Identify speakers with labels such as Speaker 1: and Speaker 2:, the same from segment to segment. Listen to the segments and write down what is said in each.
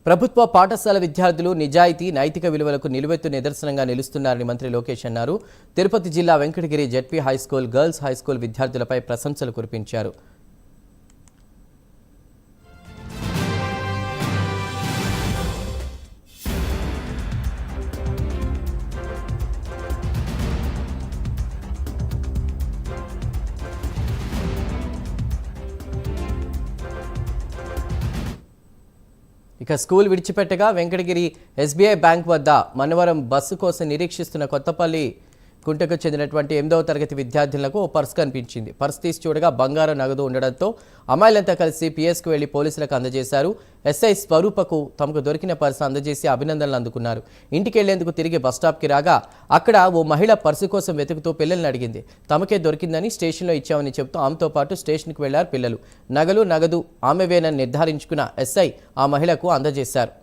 Speaker 1: ప్రభుత్వ పాఠశాల విద్యార్థులు నిజాయితీ నైతిక విలువలకు నిలువెత్తు నిదర్శనంగా నిలుస్తున్నారని మంత్రి లోకేష్ అన్నారు. తిరుపతి జిల్లా Venkatagiri ZP high school, girls high school విద్యార్థులపై ప్రశంసలు కురిపించారు. ఇక స్కూల్ విడిచిపెట్టగా వెంకటగిరి ఎస్బీఐ బ్యాంక్ వద్ద మనవరం బస్సు కోసం నిరీక్షిస్తున్న కొత్తపల్లి కుంటకు చెందినటువంటి 8వ తరగతి విద్యార్థులకు ఓ పర్స్ కనిపించింది. పర్స్ తీసి చూడగా బంగారం, నగదు ఉండడంతో అమ్మాయిలంతా కలిసి పిఎస్కు వెళ్లి పోలీసులకు అందజేశారు. ఎస్ఐ స్వరూపకు తమకు దొరికిన పర్సు అందజేసి అభినందనలు అందుకున్నారు. ఇంటికి వెళ్లేందుకు తిరిగి బస్టాప్కి రాగా అక్కడ ఓ మహిళ పర్సు కోసం వెతుకుతూ పిల్లల్ని అడిగింది. తమకే దొరికిందని స్టేషన్లో ఇచ్చామని చెబుతూ ఆమెతో పాటు స్టేషన్కి వెళ్లారు పిల్లలు. నగదు ఆమెవేనని నిర్ధారించుకున్న ఎస్ఐ ఆ మహిళకు అందజేశారు.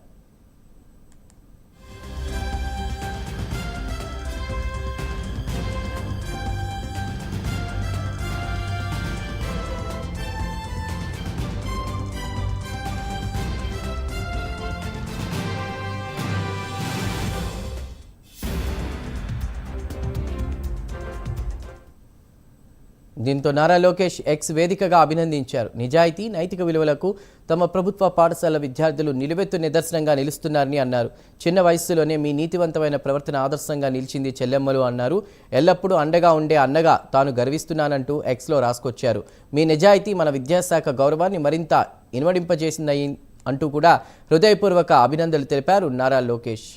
Speaker 1: దీంతో నారా లోకేష్ ఎక్స్ వేదికగా అభినందించారు. నిజాయితీ నైతిక విలువలకు తమ ప్రభుత్వ పాఠశాల విద్యార్థులు నిలువెత్తు నిదర్శనంగా నిలుస్తున్నారని అన్నారు. చిన్న వయస్సులోనే మీ నీతివంతమైన ప్రవర్తన ఆదర్శంగా నిలిచింది చెల్లెమ్మలు అన్నారు. ఎల్లప్పుడూ అండగా ఉండే అన్నగా తాను గర్విస్తున్నానంటూ ఎక్స్లో రాసుకొచ్చారు. మీ నిజాయితీ మన విద్యాశాఖ గౌరవాన్ని మరింత ఇనుమడింపజేసిందని అంటూ కూడా హృదయపూర్వక అభినందనలు తెలిపారు నారా లోకేష్.